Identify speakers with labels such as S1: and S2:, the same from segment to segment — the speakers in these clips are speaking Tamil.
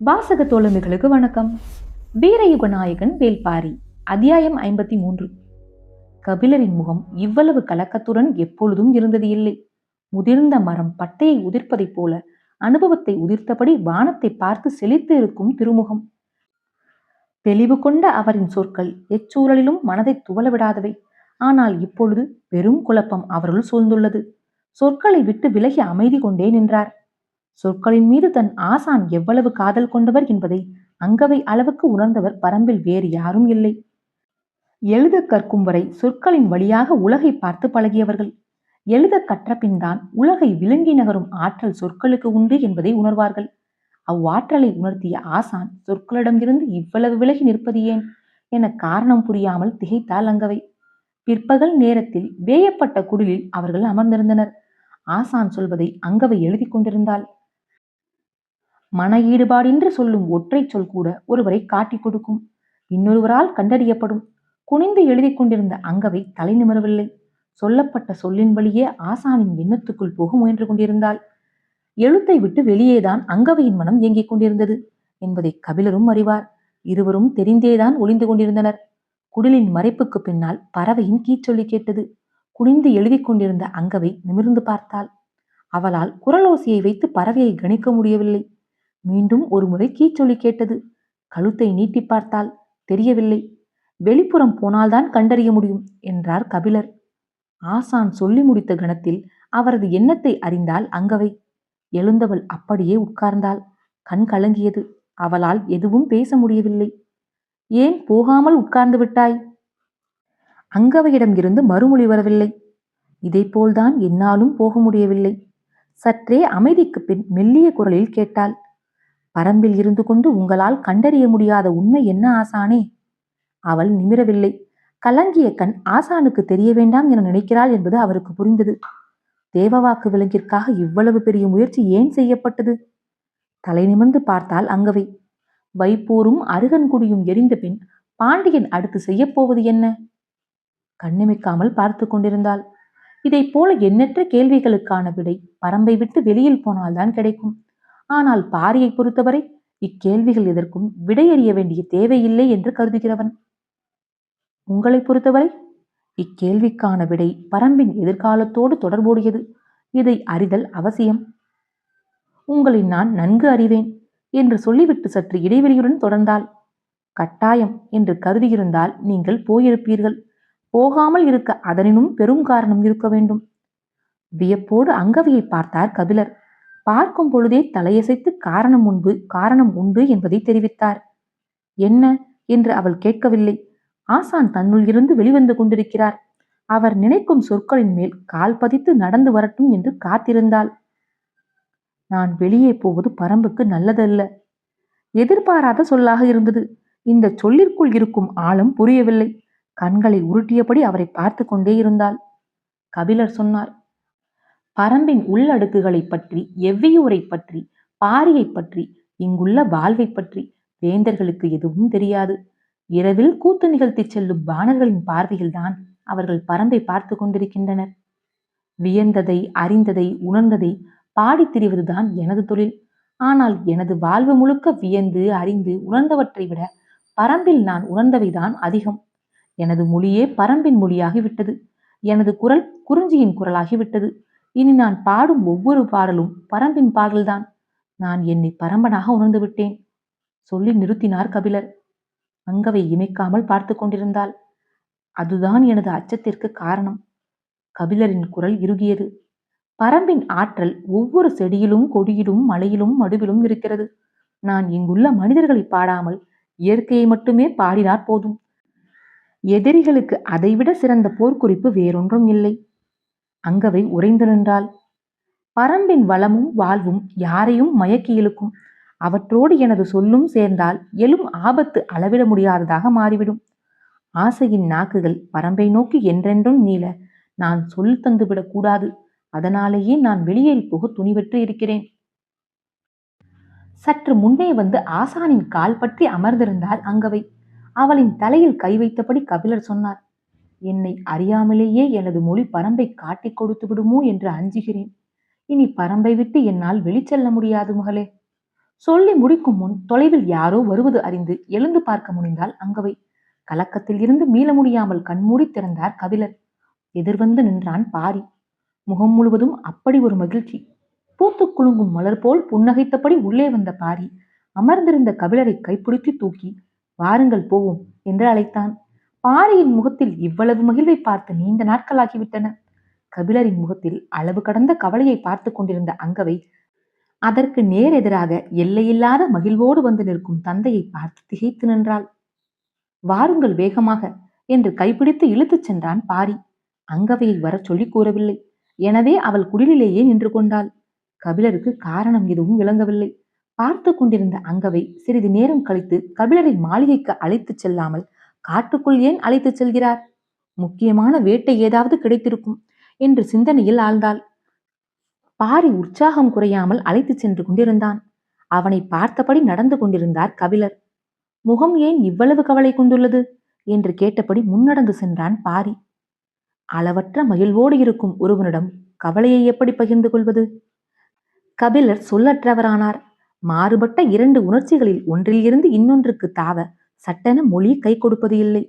S1: வாசக தோழமைகளுக்கு வணக்கம். வீரயுக நாயகன் வேள்பாரி. அத்தியாயம் 53. கபிலரின் முகம் இவ்வளவு கலக்கத்துடன் எப்பொழுதும் இருந்தது இல்லை. முதிர்ந்த மரம் பட்டையை உதிர்ப்பதைப் போல அனுபவத்தை உதிர்த்தபடி வானத்தை பார்த்து செழித்து இருக்கும் திருமுகம். தெளிவு கொண்ட அவரின் சொற்கள் எச்சூழலிலும் மனதை துவள விடாதவை. ஆனால் இப்பொழுது பெரும் குழப்பம் அவருள் சூழ்ந்துள்ளது. சொற்களை விட்டு விலகி அமைதி கொண்டே நின்றார். சொற்களின் மீது தன் ஆசான் எவ்வளவு காதல் கொண்டவர் என்பதை அங்கவை அளவுக்கு உணர்ந்தவர் பரம்பில் வேறு யாரும் இல்லை. எழுத கற்கும் வரை சொற்களின் வழியாக உலகை பார்த்து பழகியவர்கள். எழுத கற்றபின்தான் உலகை விழுங்கி நகரும் ஆற்றல் சொற்களுக்கு உண்டு என்பதை உணர்வார்கள். அவ்வாற்றலை உணர்த்திய ஆசான் சொற்களிடமிருந்து இவ்வளவு விலகி நிற்பது ஏன் என காரணம் புரியாமல் திகைத்தாள் அங்கவை. பிற்பகல் நேரத்தில் வேயப்பட்ட குடிலில் அவர்கள் அமர்ந்திருந்தனர். ஆசான் சொல்வதை அங்கவை எழுதி கொண்டிருந்தாள். மன ஈடுபாடின்றி சொல்லும் ஒற்றை சொல் கூட ஒருவரை காட்டிக் கொடுக்கும், இன்னொருவரால் கண்டறியப்படும். குனிந்து எழுதி கொண்டிருந்த அங்கவை தலை நிமிரவில்லை. சொல்லப்பட்ட சொல்லின் வழியே ஆசானின் எண்ணத்துக்குள் போக முயன்று கொண்டிருந்தாள். எழுத்தை விட்டு வெளியேதான் அங்கவையின் மனம் இயங்கிக் கொண்டிருந்தது என்பதை கபிலரும் அறிவார். இருவரும் தெரிந்தேதான் ஒளிந்து கொண்டிருந்தனர். குடிலின் மறைப்புக்கு பின்னால் பறவையின் கீச்சொல்லி கேட்டது. குனிந்து எழுதி கொண்டிருந்த அங்கவை நிமிர்ந்து பார்த்தாள். அவளால் குரலோசையை வைத்து பறவையை கணிக்க முடியவில்லை. மீண்டும் ஒரு முறை கீச்சொலி கேட்டது. கழுத்தை நீட்டி பார்த்தால் தெரியவில்லை. வெளிப்புறம் போனால்தான் கண்டறிய முடியும் என்றார் கபிலர். ஆசான் சொல்லி முடித்த கணத்தில் அவரது எண்ணத்தை அறிந்தாள் அங்கவை. எழுந்தவள் அப்படியே உட்கார்ந்தாள். கண் கலங்கியது. அவளால் எதுவும் பேச முடியவில்லை. ஏன் போகாமல் உட்கார்ந்து விட்டாய்? அங்கவையிடம் இருந்து மறுமொழி வரவில்லை. இதைப்போல்தான் என்னாலும் போக முடியவில்லை. சற்றே அமைதிக்கு பின் மெல்லிய குரலில் கேட்டாள். பரம்பில் இருந்து கொண்டு உங்களால் கண்டறிய முடியாத உண்மை என்ன ஆசானே? அவள் நிமிரவில்லை. கலங்கிய கண் ஆசானுக்கு தெரிய வேண்டாம் என நினைக்கிறாள் என்பது அவருக்கு புரிந்தது. தேவவாக்கு விலங்கிற்காக இவ்வளவு பெரிய முயற்சி ஏன் செய்யப்பட்டது? தலை நிமிர்ந்து பார்த்தால் அங்கவை. வைப்போரும் அருகன்குடியும் எரிந்த பின் பாண்டியன் அடுத்து செய்யப்போவது என்ன? கண்ணிமைக்காமல் பார்த்து கொண்டிருந்தாள். இதை போல எண்ணற்ற கேள்விகளுக்கான விடை பரம்பை விட்டு வெளியில் போனால்தான் கிடைக்கும். ஆனால் பாரியை பொறுத்தவரை இக்கேள்விகள் எதற்கும் விடையறிய வேண்டிய தேவையில்லை என்று கருதுகிறவன். உங்களை பொறுத்தவரை இக்கேள்விக்கான விடை பரம்பின் எதிர்காலத்தோடு தொடர்புடையது. இதை அறிதல் அவசியம். உங்களை நான் நன்கு அறிவேன் என்று சொல்லிவிட்டு சற்று இடைவெளியுடன் தொடர்ந்தாள். கட்டாயம் என்று கருதியிருந்தால் நீங்கள் போயிருப்பீர்கள். போகாமல் இருக்க அதனினும் பெரும் காரணம் இருக்க வேண்டும். வியப்போடு அங்கவையை பார்த்தார் கபிலர். பார்க்கும் பொழுதே தலையசைத்து காரணம் உண்டு என்பதை தெரிவித்தார். என்ன என்று அவள் கேட்கவில்லை. ஆசான் தன்னுள் இருந்து வெளிவந்து கொண்டிருக்கிறார். அவர் நினைக்கும் சொற்களின் மேல் கால் பதித்து நடந்து வரட்டும் என்று காத்திருந்தாள். நான் வெளியே போவது பரம்புக்கு நல்லதல்ல. எதிர்பாராத சொல்லாக இருந்தது. இந்த சொல்லிற்குள் இருக்கும் ஆழம் புரியவில்லை. கண்களை உருட்டியபடி அவரை பார்த்து கொண்டே இருந்தாள். கபிலர் சொன்னார். பரம்பின் உள்ளடுக்குகளை பற்றி, எவ்வியூரை பற்றி, பாரியை பற்றி, இங்குள்ள வாழ்வை பற்றி வேந்தர்களுக்கு எதுவும் தெரியாது. இரவில் கூத்து நிகழ்த்தி செல்லும் பாணர்களின் பார்வையில்தான் அவர்கள் பரம்பை பார்த்து கொண்டிருக்கின்றனர். வியந்ததை, அறிந்ததை, உணர்ந்ததை பாடித் திரிவதுதான் எனது தொழில். ஆனால் எனது வாழ்வு முழுக்க வியந்து, அறிந்து, உணர்ந்தவற்றை விட பரம்பில் நான் உணர்ந்தவைதான் அதிகம். எனது மொழியே பரம்பின் மொழியாகிவிட்டது. எனது குரல் குறிஞ்சியின் குரலாகிவிட்டது. இனி நான் பாடும் ஒவ்வொரு பாடலும் பரம்பின் பாடல்தான். நான் என்னை பரம்பனாக உணர்ந்து விட்டேன் சொல்லி நிறுத்தினார் கபிலர். அங்கவை இமைக்காமல் பார்த்து கொண்டிருந்தாள். அதுதான் எனது அச்சத்திற்கு காரணம். கபிலரின் குரல் இறுகியது. பரம்பின் ஆற்றல் ஒவ்வொரு செடியிலும், கொடியிலும், மலையிலும், மடுவிலும் இருக்கிறது. நான் இங்குள்ள மனிதர்களை பாடாமல் இயற்கையை மட்டுமே பாடினாற் போதும். எதிரிகளுக்கு அதைவிட சிறந்த போர்க்குறிப்பு வேறொன்றும் இல்லை. அங்கவை உறைந்து நின்றாள். பரம்பின் வளமும் வாழ்வும் யாரையும் மயக்கி இழுக்கும். அவற்றோடு எனது சொல்லும் சேர்ந்தால் எழும் ஆபத்து அளவிட முடியாததாக மாறிவிடும். ஆசையின் நாக்குகள் பரம்பை நோக்கி என்றென்றும் நீள நான் சொல் தந்துவிடக் கூடாது. அதனாலேயே நான் வெளியேறி போக துணிவற்று இருக்கிறேன். சற்று முன்னே வந்து ஆசானின் கால் பற்றி அமர்ந்திருந்தாள் அங்கவை. அவளின் தலையில் கை வைத்தபடி கபிலர் சொன்னார். என்னை அறியாமலேயே எனது மொழி பரம்பை காட்டிக் கொடுத்து விடுமோ என்று அஞ்சுகிறேன். இனி பரம்பை விட்டு என்னால் வெளிச்செல்ல முடியாது மகளே. சொல்லி முடிக்கும் முன் தொலைவில் யாரோ வருவது அறிந்து எழுந்து பார்க்க முனைந்தாள் அங்கவை. கலக்கத்தில் இருந்து மீள முடியாமல் கண்மூடி திறந்தார் கபிலர். எதிர்வந்து நின்றான் பாரி. முகம் முழுவதும் அப்படி ஒரு மகிழ்ச்சி. பூத்து குலுங்கும் மலர் போல் புன்னகைத்தபடி உள்ளே வந்த பாரி அமர்ந்திருந்த கபிலரை கைப்பிடித்து தூக்கி, வாருங்கள் போவோம் என்று அழைத்தான். பாரியின் முகத்தில் இவ்வளவு மகிழ்வை பார்த்து நீண்ட நாட்களாகிவிட்டன. கபிலரின் முகத்தில் அளவு கடந்த கவலையை பார்த்து கொண்டிருந்த அங்கவை அதற்கு நேர் எதிராக எல்லையில்லாத மகிழ்வோடு வந்து நிற்கும் தந்தையை பார்த்து திகைத்து நின்றாள். வாருங்கள் வேகமாக என்று கைப்பிடித்து இழுத்துச் சென்றான் பாரி. அங்கவையை வரச் சொல்லி கூறவில்லை. எனவே அவள் குடிலிலேயே நின்று கொண்டாள். கபிலருக்கு காரணம் எதுவும் விளங்கவில்லை. பார்த்து கொண்டிருந்த அங்கவை சிறிது நேரம் கழித்து கபிலரை மாளிகைக்கு அழைத்துச் செல்லாமல் காட்டுக்குள் ஏன் அழைத்துச் செல்கிறார்? முக்கியமான வேட்டை ஏதாவது கிடைத்திருக்கும் என்று சிந்தனையில் ஆழ்ந்தாள். பாரி உற்சாகம் குறையாமல் அழைத்துச் சென்று கொண்டிருந்தான். அவனை பார்த்தபடி நடந்து கொண்டிருந்தார் கபிலர். முகம் ஏன் இவ்வளவு கவலை கொண்டுள்ளது என்று கேட்டபடி முன்னடந்து சென்றான் பாரி. அளவற்ற மகிழ்வோடு இருக்கும் ஒருவனிடம் கவலையை எப்படி பகிர்ந்து கொள்வது? கபிலர் சொல்லற்றவரானார். மாறுபட்ட இரண்டு உணர்ச்சிகளில் ஒன்றில் இருந்து இன்னொன்றுக்கு தாவ சட்டென மொழி கை கொடுப்பது இல்லை.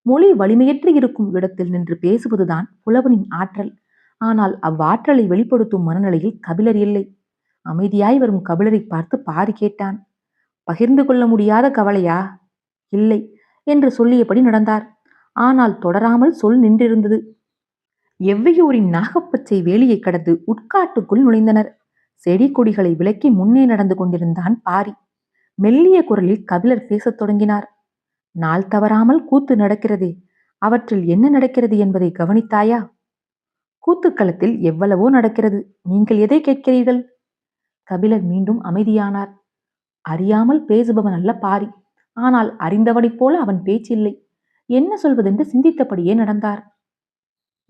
S1: மொழி வலிமையற்று இருக்கும் இடத்தில் நின்று பேசுவதுதான் புலவனின் ஆற்றல். ஆனால் அவ்வாற்றலை வெளிப்படுத்தும் மனநிலையில் கபிலர் இல்லை. அமைதியாய் வரும் கபிலரை பார்த்து பாரி கேட்டான். பகிர்ந்து கொள்ள முடியாத கவலையா? இல்லை என்று சொல்லியபடி நடந்தார். ஆனால் தொடராமல் சொல் நின்றிருந்தது. எவ்வையூரின் நாகப்பச்சை வேலியை கடந்து உட்காட்டுக்குள் நுழைந்தனர். செடி கொடிகளை விலக்கி முன்னே நடந்து கொண்டிருந்தான் பாரி. மெல்லிய குரலில் கபிலர் பேசத் தொடங்கினார். நாள் தவறாமல் கூத்து நடக்கிறதே, அவற்றில் என்ன நடக்கிறது என்பதை கவனித்தாயா? கூத்துக்களத்தில் எவ்வளவோ நடக்கிறது, நீங்கள் எதை கேட்கிறீர்கள்? கபிலர் மீண்டும் அமைதியானார். அறியாமல் பேசுபவன் அல்ல பாரி. ஆனால் அறிந்தவனைப் போல அவன் பேச்சில்லை. என்ன சொல்வதென்று சிந்தித்தபடியே நடந்தார்.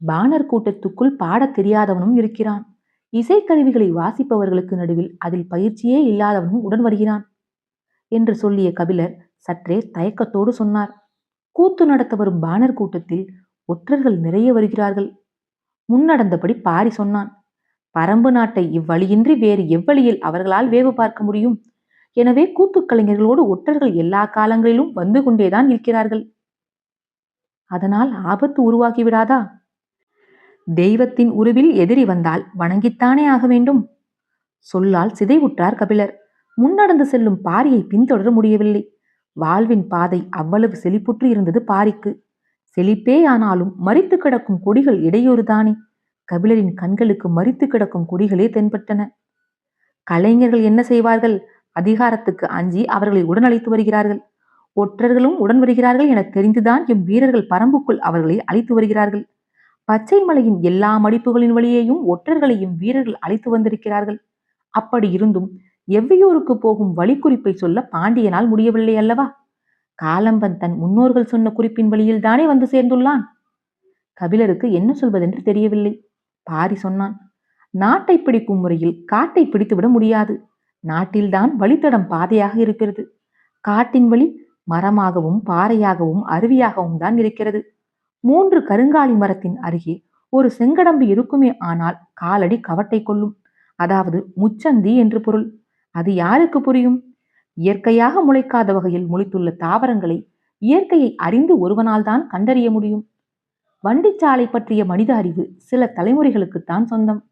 S1: பாணர் கூட்டத்துக்குள் பாடத் தெரியாதவனும் இருக்கிறான். இசைக்கருவிகளை வாசிப்பவர்களுக்கு நடுவில் அதில் பயிற்சியே இல்லாதவனும் உடன் வருகிறான் என்று சொல்லிய கபிலர் சற்றே தயக்கத்தோடு சொன்னார். கூத்து நடத்த வரும் பாணர் கூட்டத்தில் ஒற்றர்கள் நிறைய வருகிறார்கள். முன்னடந்தபடி பாரி சொன்னான். பரம்பு நாட்டை இவ்வழியின்றி வேறு எவ்வழியில் அவர்களால் வேவு பார்க்க முடியும்? எனவே கூத்துக்கலைஞர்களோடு ஒற்றர்கள் எல்லா காலங்களிலும் வந்து கொண்டேதான் இருக்கிறார்கள். அதனால் ஆபத்து உருவாகிவிடாதா? தெய்வத்தின் உருவில் எதிரி வந்தால் வணங்கித்தானே ஆக வேண்டும். சொல்லால் சிதைவுற்றார் கபிலர். முன்னடந்து செல்லும் பாரியை பின்தொடர முடியவில்லை. வாழ்வின் பாதை அவ்வளவு செழிப்புற்று இருந்தது பாரிக்கு. செழிப்பே ஆனாலும் மரித்து கிடக்கும் கொடிகள் இடையூறுதானே. கபிலரின் கண்களுக்கு மரித்து கிடக்கும் கொடிகளே தென்பட்டன. கலைஞர்கள் என்ன செய்வார்கள்? அதிகாரத்துக்கு அஞ்சி அவர்களை உடன் அழைத்து வருகிறார்கள். ஒற்றர்களும் உடன் வருகிறார்கள் என தெரிந்துதான் எம் வீரர்கள் பரம்புக்குள் அவர்களை அழைத்து வருகிறார்கள். பச்சை மலையின் எல்லா மடிப்புகளின் வழியேயும் ஒற்றர்களையும் வீரர்கள் அழைத்து வந்திருக்கிறார்கள். அப்படி இருந்தும் எவ்வையூருக்கு போகும் வழி குறிப்பை சொல்ல பாண்டியனால் முடியவில்லை அல்லவா? காலம்பன் தன் முன்னோர்கள் சொன்ன குறிப்பின் வழியில் தானே வந்து சேர்ந்துள்ளான். கபிலருக்கு என்ன சொல்வதென்று தெரியவில்லை. பாரி சொன்னான். நாட்டை பிடிக்கும் முறையில் காட்டை பிடித்துவிட முடியாது. நாட்டில்தான் வழித்தடம் பாதையாக இருக்கிறது. காட்டின் வழி மரமாகவும் பாறையாகவும் அருவியாகவும் தான் இருக்கிறது. 3 கருங்காலி மரத்தின் அருகே ஒரு செங்கடம்பு இருக்குமே, ஆனால் காலடி கவட்டை கொள்ளும். அதாவது முச்சந்தி என்று பொருள். அது யாருக்கு புரியும்? இயற்கையாக முளைக்காத வகையில் முளைத்துள்ள தாவரங்களை இயற்கையை அறிந்து ஒருவனால் தான் கண்டறிய முடியும். வண்டிச்சாலை பற்றிய மனித அறிவு சில தலைமுறைகளுக்குத்தான் சொந்தம்.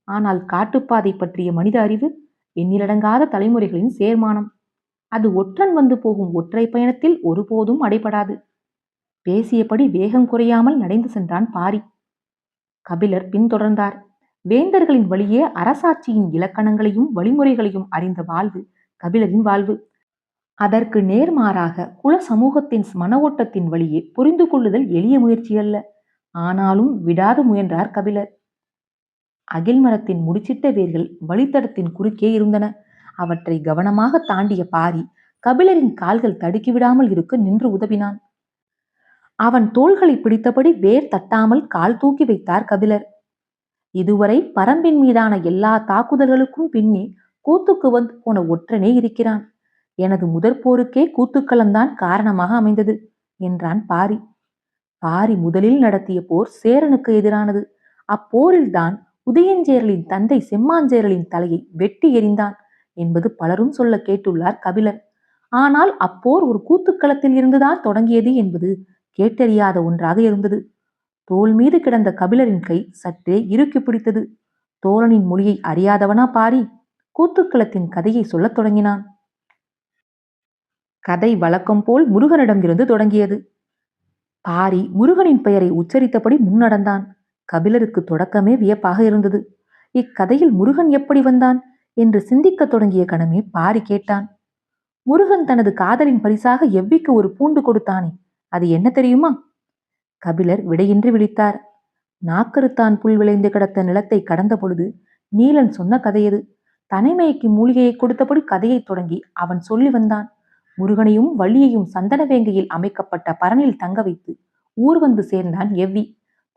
S1: ஆனால் காட்டுப்பாதை பற்றிய மனித அறிவு எண்ணிலடங்காத தலைமுறைகளின் சேர்மானம். அது ஒற்றன் வந்து போகும் ஒற்றை பயணத்தில் ஒருபோதும் அடைபடாது. பேசியபடி வேகம் குறையாமல் நடைந்து சென்றான் பாரி. கபிலர் பின்தொடர்ந்தார். வேந்தர்களின் வழியே அரசாட்சியின் இலக்கணங்களையும் வழிமுறைகளையும் அறிந்த வாழ்வு கபிலரின் வாழ்வு. அதற்கு நேர்மாறாக குல சமூகத்தின் மன ஓட்டத்தின் வழியே புரிந்து கொள்ளுதல் எளிய முயற்சி அல்ல. ஆனாலும் விடாது முயன்றார் கபிலர். அகில் மரத்தின் முடிச்சிட்ட வேர்கள் வழித்தடத்தின் குறுக்கே இருந்தன. அவற்றை கவனமாக தாண்டிய பாரி கபிலரின் கால்கள் தடுக்கிவிடாமல் இருக்க நின்று உதவினான். அவன் தோள்களை பிடித்தபடி வேர் தட்டாமல் கால் தூக்கி வைத்தார் கபிலர். இதுவரை பரம்பின் மீதான எல்லா தாக்குதல்களுக்கும் பின்னே கூத்துக்கு வந்து போன ஒற்றனே இருக்கிறான். எனது முதற்போருக்கே கூத்துக்களம்தான் காரணமாக அமைந்தது என்றான் பாரி. பாரி முதலில் நடத்திய போர் சேரனுக்கு எதிரானது. அப்போரில்தான் உதயஞ்சேரலின் தந்தை செம்மாஞ்சேரலின் தலையை வெட்டி எறிந்தான் என்பது பலரும் சொல்ல கேட்டுள்ளார் கபிலர். ஆனால் அப்போர் ஒரு கூத்துக்களத்தில் இருந்துதான் தொடங்கியது என்பது கேட்டறியாத ஒன்றாக இருந்தது. தோள் மீது கிடந்த கபிலரின் கை சற்றே இறுக்கி பிடித்தது. தோழனின் மொழியை அறியாதவனா பாரி? கூத்துக்களத்தின் கதையை சொல்லத் தொடங்கினான். கதை வழக்கம் போல் முருகனிடமிருந்து தொடங்கியது. பாரி முருகனின் பெயரை உச்சரித்தபடி முன்னடந்தான். கபிலருக்கு தொடக்கமே வியப்பாக இருந்தது. இக்கதையில் முருகன் எப்படி வந்தான் என்று சிந்திக்கத் தொடங்கிய கணமே பாரி கேட்டான். முருகன் தனது காதலின் பரிசாக எவ்விக்கு ஒரு பூண்டு கொடுத்தானே, அது என்ன தெரியுமா? கபிலர் விடையின்றி விழித்தார். நாக்கருத்தான் புல் விளைந்து கிடந்த நிலத்தை கடந்த பொழுது நீலன் சொன்ன கதையது. தனைமைக்கு மூலிகையை கொடுத்தபடி கதையை தொடங்கி அவன் சொல்லி வந்தான். முருகனையும் வள்ளியையும் சந்தனவேங்கையில் அமைக்கப்பட்ட பரனில் தங்க வைத்து ஊர் வந்து சேர்ந்தான் எவ்வி.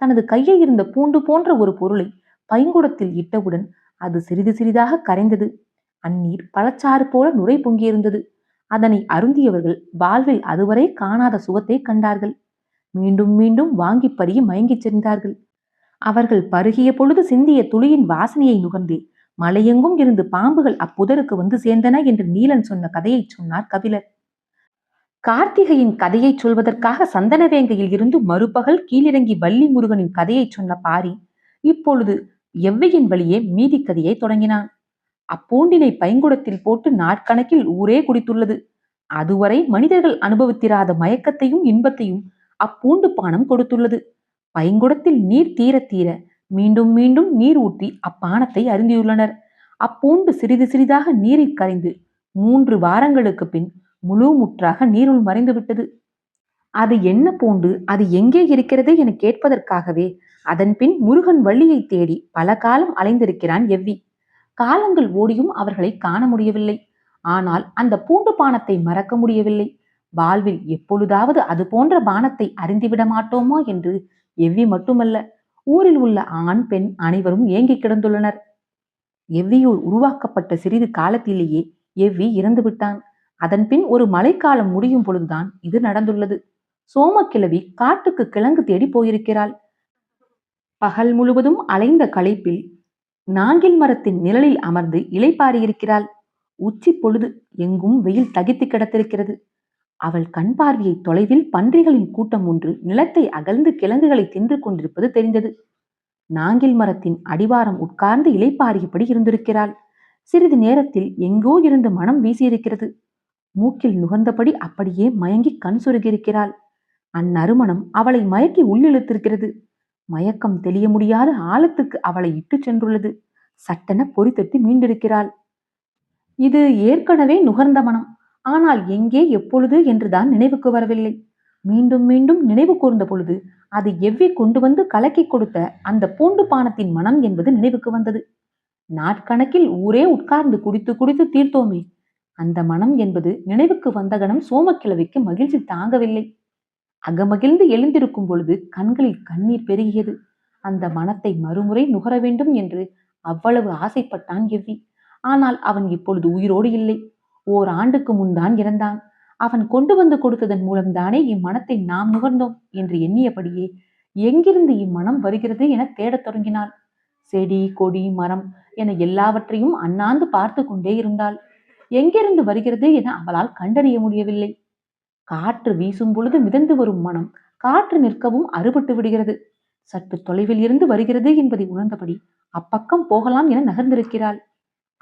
S1: தனது கையில் இருந்த பூண்டு போன்ற ஒரு பொருளை பைங்குடத்தில் இட்டவுடன் அது சிறிது சிறிதாக கரைந்தது. அந்நீர் பழச்சாறு போல நுரை பொங்கியிருந்தது. அதனை அருந்தியவர்கள் வாழ்வில் அதுவரை காணாத சுகத்தை கண்டார்கள். மீண்டும் மீண்டும் வாங்கி பருகி மயங்கிச் சென்றார்கள். அவர்கள் பருகிய பொழுது சிந்திய துளியின் வாசனையை நுகர்ந்தே மலையெங்கும் இருந்து பாம்புகள் அப்புதருக்கு வந்து சேர்ந்தன என்று நீலன் சொன்ன கதையை சொன்னார் கபிலர். கார்த்திகையின் கதையை சொல்வதற்காக சந்தனவேங்கையில் இருந்து மறுபகல் கீழிறங்கி வள்ளி முருகனின் கதையை சொன்ன பாரி இப்பொழுது எவ்வையின் வழியே மீதி கதையை தொடங்கினான். அப்பூண்டினை பைங்குடத்தில் போட்டு நாட்கணக்கில் ஊரே குடித்துள்ளது. அதுவரை மனிதர்கள் அனுபவித்திராத மயக்கத்தையும் இன்பத்தையும் அப்பூண்டு பானம் கொடுத்துள்ளது. பைங்குடத்தில் நீர் தீர தீர மீண்டும் மீண்டும் நீர் ஊற்றி அப்பானத்தை அருந்தியுள்ளனர். அப்பூண்டு சிறிது சிறிதாக நீரில் கரைந்து 3 வாரங்களுக்கு பின் முழு முற்றாக நீருள் மறைந்து விட்டது. அது என்ன பூண்டு, அது எங்கே இருக்கிறது என கேட்பதற்காகவே அதன் பின் முருகன் வள்ளியை தேடி பல காலம் அலைந்திருக்கிறான் எவ்வி. காலங்கள் ஓடியும் அவர்களை காண முடியவில்லை. ஆனால் அந்த பூண்டு பானத்தை மறக்க முடியவில்லை. வாழ்வில் எப்பொழுதாவது அது போன்ற பானத்தை அறிந்துவிட மாட்டோமா என்று எவ்வி மட்டுமல்ல, ஊரில் உள்ள ஆண் பெண் அனைவரும் ஏங்கி கிடந்துள்ளனர். எவ்வியூர் உருவாக்கப்பட்ட சிறிது காலத்திலேயே எவ்வி இறந்து விட்டான். அதன் பின் ஒரு மழைக்காலம் முடியும் பொழுதுதான் இது நடந்துள்ளது. சோமக்கிழவி காட்டுக்கு கிழங்கு தேடி போயிருக்கிறாள். பகல் முழுவதும் அலைந்த களைப்பில் நாங்கில் மரத்தின் நிழலில் அமர்ந்து இளைப்பாரியிருக்கிறாள். உச்சி பொழுது, எங்கும் வெயில் தகித்து கிடத்திருக்கிறது. அவள் கண் பார்வையை தொலைவில் பன்றிகளின் கூட்டம் ஒன்று நிலத்தை அகழ்ந்து கிழங்குகளை தின்று கொண்டிருப்பது தெரிந்தது. நாங்கில் மரத்தின் அடிவாரம் உட்கார்ந்து இளைப்பாரியபடி இருந்திருக்கிறாள். சிறிது நேரத்தில் எங்கோ இருந்து மனம் வீசியிருக்கிறது. மூக்கில் நுகர்ந்தபடி அப்படியே மயங்கி கண் சுருகியிருக்கிறாள். அந்நறுமணம் அவளை மயக்கி உள்ளிழுத்திருக்கிறது. மயக்கம் தெளிய முடியாத ஆழத்துக்கு அவளை இட்டு சென்றுள்ளது. சட்டென பொறி தட்டி மீண்டிருக்கிறாள். இது ஏற்கனவே நுகர்ந்த மனம். ஆனால் எங்கே, எப்பொழுது என்றுதான் நினைவுக்கு வரவில்லை. மீண்டும் மீண்டும் நினைவு கூர்ந்த பொழுது அது எவ்வி கொண்டு வந்து கலக்கி கொடுத்த அந்த பூண்டு பானத்தின் மனம் என்பது நினைவுக்கு வந்தது. நாட்கணக்கில் ஊரே உட்கார்ந்து குடித்து குடித்து தீர்த்தோமே, அந்த மனம் என்பது நினைவுக்கு வந்த கணம் சோமக்கிழவிக்கு மகிழ்ச்சி தாங்கவில்லை. அகமகிழ்ந்து எழுந்திருக்கும் பொழுது கண்களில் கண்ணீர் பெருகியது. அந்த மனத்தை மறுமுறை நுகர வேண்டும் என்று அவ்வளவு ஆசைப்பட்டான் எவ்வி. ஆனால் அவன் இப்பொழுது உயிரோடு இல்லை. ஓராண்டுக்கு முன்தான் இறந்தான். அவன் கொண்டு வந்து கொடுத்ததன் மூலம்தானே இம்மனத்தை நாம் நுகர்ந்தோம் என்று எண்ணியபடியே எங்கிருந்து இம்மனம் வருகிறது என தேடத் தொடங்கினாள். செடி கொடி மரம் என எல்லாவற்றையும் அண்ணாந்து பார்த்து கொண்டே இருந்தாள். எங்கிருந்து வருகிறது என அவளால் கண்டறிய முடியவில்லை. காற்று வீசும் பொழுது மிதந்து வரும் மனம் காற்று நிற்கவும் அறுபட்டு விடுகிறது. சற்று தொலைவில் இருந்து வருகிறது என்பதை உணர்ந்தபடி அப்பக்கம் போகலாம் என நகர்ந்திருக்கிறாள்.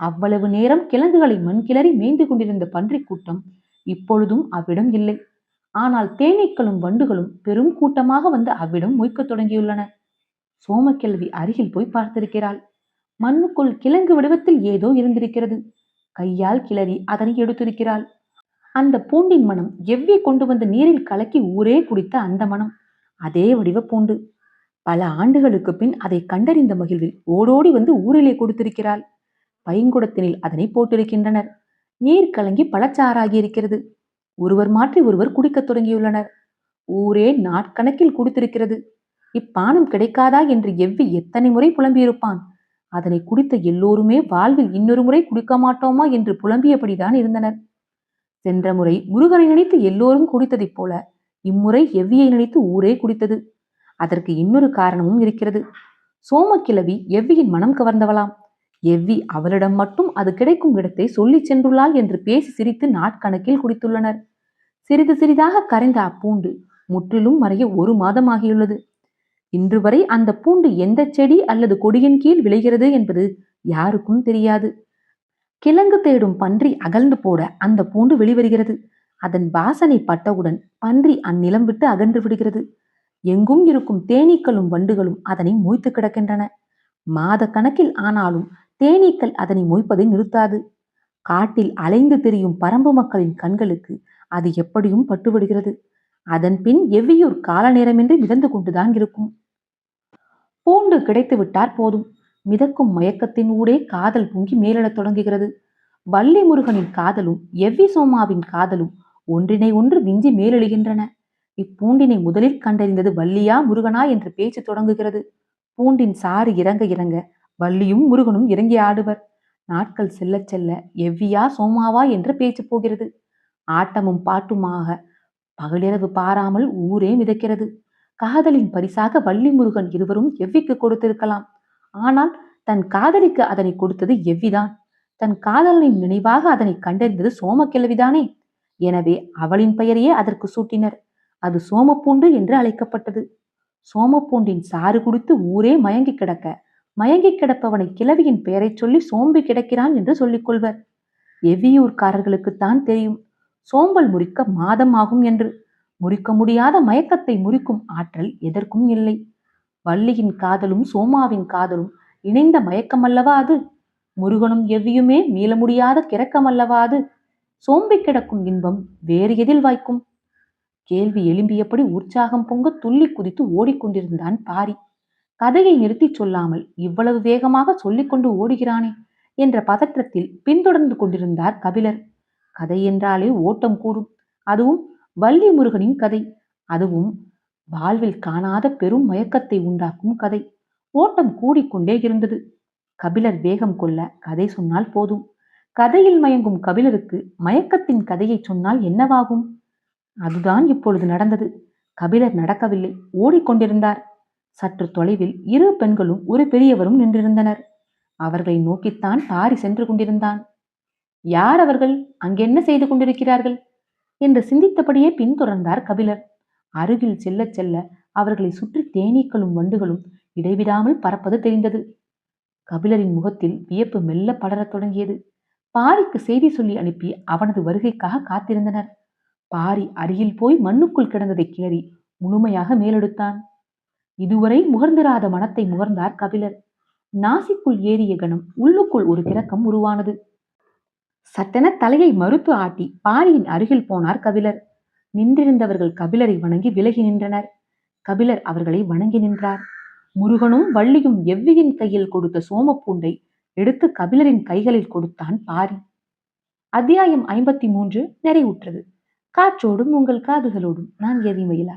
S1: அவ்வளவு நேரம் கிழங்குகளை மண் கிளறி மேய்ந்து கொண்டிருந்த பன்றிக் கூட்டம் இப்பொழுதும் அவ்விடம் இல்லை. ஆனால் தேனீக்களும் வண்டுகளும் பெரும் கூட்டமாக வந்து அவ்விடம் மொய்க்கத் தொடங்கியுள்ளன. சோமக்கிழவி அருகில் போய் பார்த்திருக்கிறாள். மண்ணுக்குள் கிழங்கு வடிவத்தில் ஏதோ இருந்திருக்கிறது. கையால் கிளறி அதனை எடுத்திருக்கிறாள். அந்த பூண்டின் மனம் எவ்வி கொண்டு வந்து நீரில் கலக்கி ஊரே குடித்த அந்த மனம். அதே வடிவ பூண்டு. பல ஆண்டுகளுக்கு பின் அதை கண்டறிந்த மகிழ்வில் ஓடோடி வந்து ஊரிலே கொடுத்திருக்கிறாள். பைங்குடத்தினில் அதனை போட்டிருக்கின்றனர். நீர் கலங்கி பழச்சாறாகி இருக்கிறது. ஒருவர் மாற்றி ஒருவர் குடிக்கத் தொடங்கியுள்ளனர். ஊரே நாட்கணக்கில் குடித்திருக்கிறது. இப்பானம் கிடைக்காதா என்று எவ்வி எத்தனை முறை புலம்பியிருப்பான். அதனை குடித்த எல்லோருமே வாழ்வில் இன்னொரு முறை குடிக்க மாட்டோமா என்று புலம்பியபடிதான் இருந்தனர். சென்ற முறை முருகனை நினைத்து எல்லோரும் குடித்ததைப் போல இம்முறை எவ்வியை நினைத்து ஊரே குடித்தது. அதற்கு இன்னொரு காரணமும் இருக்கிறது. சோமக்கிழவி எவ்வியின் மனம் கவர்ந்தவளாம். எவ்வி அவளிடம் மட்டும் அது கிடைக்கும் இடத்தை சொல்லிச் சென்றுள்ளாள் என்று பேசி சிரித்து நாட்கணக்கில் குடித்துள்ளனர். சிறிது சிறிதாக கரைந்த அப்பூண்டு முற்றிலும் மறைய 1 மாதமாகியுள்ளது. இன்று வரை அந்த பூண்டு எந்த செடி அல்லது கொடியின் கீழ் விளைகிறது என்பது யாருக்கும் தெரியாது. கிழங்கு தேடும் பன்றி அகழ்ந்து போட அந்த பூண்டு வெளிவருகிறது. அதன் வாசனை பட்டவுடன் பன்றி அந்நிலம் விட்டு அகன்று விடுகிறது. எங்கும் இருக்கும் தேனீக்களும் வண்டுகளும் அதனை மொய்த்து கிடக்கின்றன. மாத கணக்கில் ஆனாலும் தேனீக்கள் அதனை மொய்ப்பதை நிறுத்தாது. காட்டில் அலைந்து திரியும் பரம்பு மக்களின் கண்களுக்கு அது எப்படியும் பட்டுவிடுகிறது. அதன் பின் எவ்வியூர் கால நேரமின்றி மிதந்து கொண்டுதான் இருக்கும். பூண்டு கிடைத்து விட்டார் போதும். மிதக்கும் மயக்கத்தின் ஊடே காதல் பொங்கி மேலெழத் தொடங்குகிறது. வள்ளி முருகனின் காதலும் எவ்வி சோமாவின் காதலும் ஒன்றினை ஒன்று விஞ்சி மேலெழுகின்றன. இப்பூண்டினை முதலில் கண்டறிந்தது வள்ளியா முருகனா என்று பேச்சு தொடங்குகிறது. பூண்டின் சாறு இறங்க இறங்க வள்ளியும் முருகனும் இறங்கி ஆடுவர். நாட்கள் செல்ல செல்ல எவ்வியா சோமாவா என்று பேச்சு போகிறது. ஆட்டமும் பாட்டுமாக பகலிரவு பாராமல் ஊரே மிதக்கிறது. காதலின் பரிசாக வள்ளி முருகன் இருவரும் எவ்விக்கு கொடுத்திருக்கலாம். ஆனால் தன் காதலிக்கு அதனை கொடுத்தது எவ்விதான். தன் காதலனின் நினைவாக அதனை கண்டறிந்தது சோமக்கிழவிதானே. எனவே அவளின் பெயரையே அதற்கு சூட்டினர். அது சோமப்பூண்டு என்று அழைக்கப்பட்டது. சோமப்பூண்டின் சாறு குடித்து ஊரே மயங்கி கிடக்க, மயங்கி கிடப்பவனை கிழவியின் பெயரை சொல்லி சோம்பி கிடக்கிறான் என்று சொல்லிக் கொள்வர். எவ்வியூர்காரர்களுக்குத்தான் தெரியும் சோம்பல் முறிக்க மாதம் ஆகும் என்று. முறிக்க முடியாத மயக்கத்தை முறிக்கும் ஆற்றல் எதற்கும் இல்லை. வள்ளியின் காதலும் சோமாவின் காதலும் இணைந்த மயக்கமல்லவா அது. முருகனும் எவ்வியுமே மீள முடியாத கிறக்கமல்லவா அது. சோம்பி கிடக்கும் இன்பம் வேறு எதில் வாய்க்கும்? கேள்வி எழும்பியபடி உற்சாகம் பொங்க துள்ளி குதித்து ஓடிக்கொண்டிருந்தான் பாரி. கதையை நிறுத்தி சொல்லாமல் இவ்வளவு வேகமாக சொல்லிக்கொண்டு ஓடுகிறானே என்ற பதற்றத்தில் பின்தொடர்ந்து கொண்டிருந்தார் கபிலர். கதை என்றாலே ஓட்டம் கூடும். அதுவும் வள்ளி முருகனின் கதை. அதுவும் வாழ்வில் காணாத பெரும் மயக்கத்தை உண்டாக்கும் கதை. ஓட்டம் கூடிக்கொண்டே இருந்தது. கபிலர் வேகம் கொள்ள கதை சொன்னால் போதும். கதையில் மயங்கும் கபிலருக்கு மயக்கத்தின் கதையை சொன்னால் என்னவாகும்? அதுதான் இப்பொழுது நடந்தது. கபிலர் நடக்கவில்லை, ஓடிக்கொண்டிருந்தார். சற்று தொலைவில் 2 பெண்களும் ஒரு பெரியவரும் நின்றிருந்தனர். அவர்களை நோக்கித்தான் பாரி சென்று கொண்டிருந்தான். யார் அவர்கள்? அங்கென்ன செய்து கொண்டிருக்கிறார்கள் என்று சிந்தித்தபடியே பின்தொடர்ந்தார் கபிலர். அருகில் செல்ல செல்ல அவர்களை சுற்றி தேனீக்களும் வண்டுகளும் இடைவிடாமல் பறப்பது தெரிந்தது. கபிலரின் முகத்தில் வியப்பு மெல்ல படரத் தொடங்கியது. பாரிக்கு செய்தி சொல்லி அனுப்பி அவனது வருகைக்காக காத்திருந்தனர். பாரி அருகில் போய் மண்ணுக்குள் கிடந்ததை கிளறி முழுமையாக மேலெடுத்தான். இதுவரை முகர்ந்திராத மனத்தை முகர்ந்தார் கபிலர். நாசிக்குள் ஏறிய கணம் உள்ளுக்குள் ஒரு கிறக்கம் உருவானது. சட்டென தலையை மறுத்து ஆட்டி பாரியின் அருகில் போனார் கபிலர். நின்றிருந்தவர்கள் கபிலரை வணங்கி விலகி நின்றனர். கபிலர் அவர்களை வணங்கி நின்றார். முருகனும் வள்ளியும் எவ்வியின் கையில் கொடுத்த சோமப்பூண்டை எடுத்து கபிலரின் கைகளில் கொடுத்தான் பாரி. அத்தியாயம் 53 நிறைவுற்றது. காற்றோடும் உங்கள் காதுகளோடும் நான் எவ்வி மயிலா.